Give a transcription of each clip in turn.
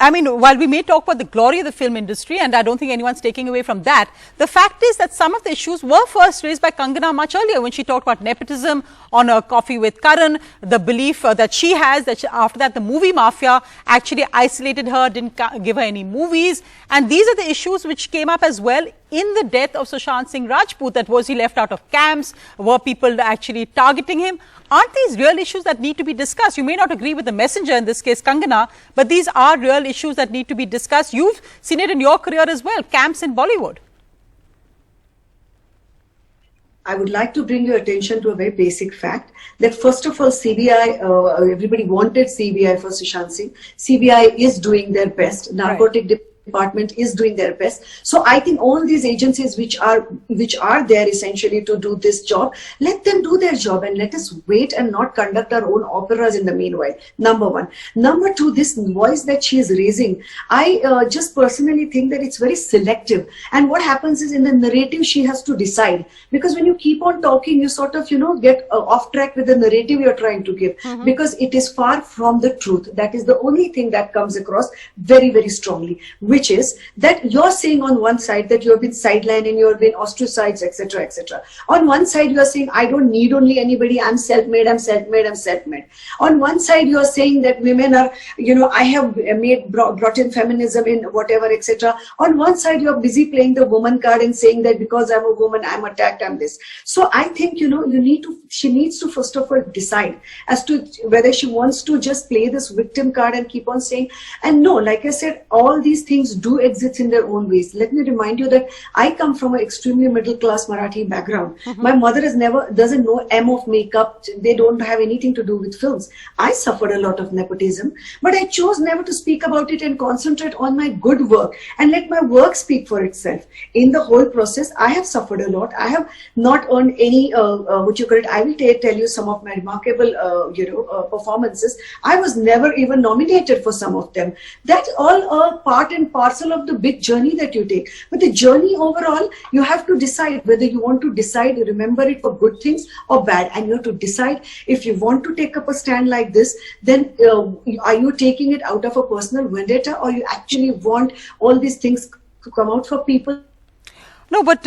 I mean, while we may talk about the glory of the film industry, and I don't think anyone's taking away from that, the fact is that some of the issues were first raised by Kangana much earlier when she talked about nepotism on her Coffee with Karan, the belief that she has that after that the movie mafia actually isolated her, didn't give her any movies. And these are the issues which came up as well in the death of Sushant Singh Rajput, that was he left out of camps, were people actually targeting him? Aren't these real issues that need to be discussed? You may not agree with the messenger, in this case Kangana, but these are real issues that need to be discussed. You've seen it in your career as well, camps in Bollywood. I would like to bring your attention to a very basic fact that first of all, CBI, everybody wanted CBI for Sushant Singh. CBI is doing their best. Narcotic Department is doing their best. So I think all these agencies which are there essentially to do this job, let them do their job and let us wait and not conduct our own operas in the meanwhile. Number one. Number two, this voice that she is raising, I just personally think that it's very selective. And what happens is in the narrative she has to decide, because when you keep on talking, you sort of, get off track with the narrative you're trying to give, because it is far from the truth. That is the only thing that comes across very, very strongly, which is that you're saying on one side that you have been sidelined and you have been ostracized, etc., etc. On one side, you are saying, I don't need only anybody, I'm self-made, I'm self-made, I'm self-made. On one side, you are saying that women are, I have brought in feminism in whatever, etc. On one side, you are busy playing the woman card and saying that because I'm a woman, I'm attacked, I'm this. So I think, she needs to first of all decide as to whether she wants to just play this victim card and keep on saying, and no, like I said, all these things do exist in their own ways. Let me remind you that I come from an extremely middle class Marathi background. My mother doesn't know M of makeup. They don't have anything to do with films. I suffered a lot of nepotism, but I chose never to speak about it and concentrate on my good work and let my work speak for itself. In the whole process, I have suffered a lot. I have not earned any, I will tell you some of my remarkable, performances. I was never even nominated for some of them. That's all a part and parcel of the big journey that you take. But the journey overall, you have to decide whether you want to remember it for good things or bad. And you have to decide if you want to take up a stand like this, then are you taking it out of a personal vendetta, or you actually want all these things to come out for people? No, but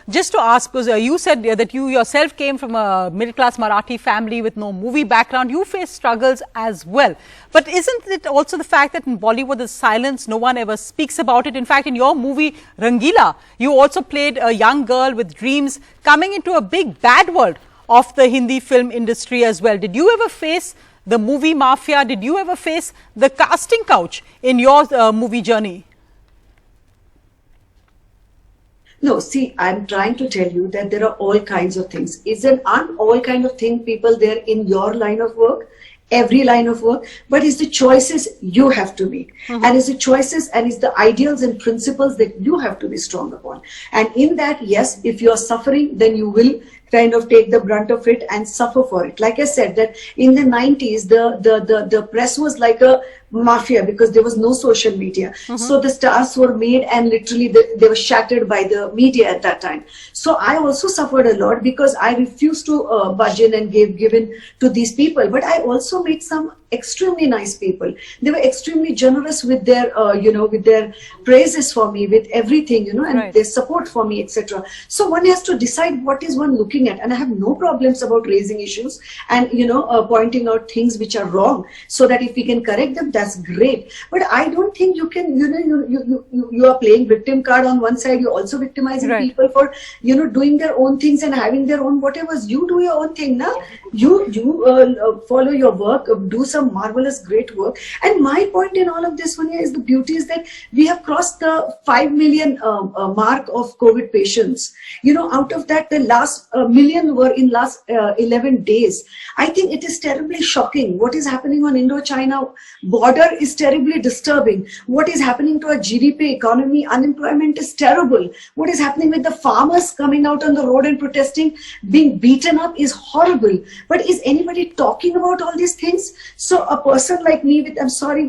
just to ask, because you said that you yourself came from a middle-class Marathi family with no movie background. You faced struggles as well. But isn't it also the fact that in Bollywood there's silence, no one ever speaks about it? In fact, in your movie Rangila, you also played a young girl with dreams coming into a big bad world of the Hindi film industry as well. Did you ever face the movie mafia? Did you ever face the casting couch in your movie journey? No, see, I'm trying to tell you that there are all kinds of things. Aren't all kind of thing people there in your line of work? Every line of work, but it's the choices you have to make, and it's the choices and it's the ideals and principles that you have to be strong upon. And in that, yes, if you are suffering, then you will kind of take the brunt of it and suffer for it. Like I said, that in the 90s, the press was like a mafia because there was no social media. So the stars were made and literally they were shattered by the media at that time. So I also suffered a lot because I refused to budge in and give in to these people. But I also met some extremely nice people. They were extremely generous with their, with their praises for me, with everything, and their support for me, etc. So one has to decide what is one looking at. And I have no problems about raising issues and, pointing out things which are wrong so that if we can correct them, that's great. But I don't think you can, you are playing victim card on one side. You're also victimizing people for, doing their own things and having their own whatever. You do your own thing now. You follow your work, do some marvelous great work. And my point in all of this one here is the beauty is that we have crossed the 5 million mark of COVID patients. Out of that, the last million were in last 11 days. I think it is terribly shocking. What is happening on Indo-China border is terribly disturbing. What is happening to our GDP, economy, unemployment is terrible. What is happening with the farmers coming out on the road and protesting, being beaten up is horrible. But is anybody talking about all these things? So a person like me with very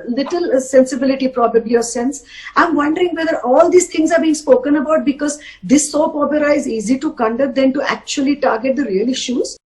little sensibility probably or sense, I'm wondering whether all these things are being spoken about because this soap opera is easy to conduct than to actually target the real issues.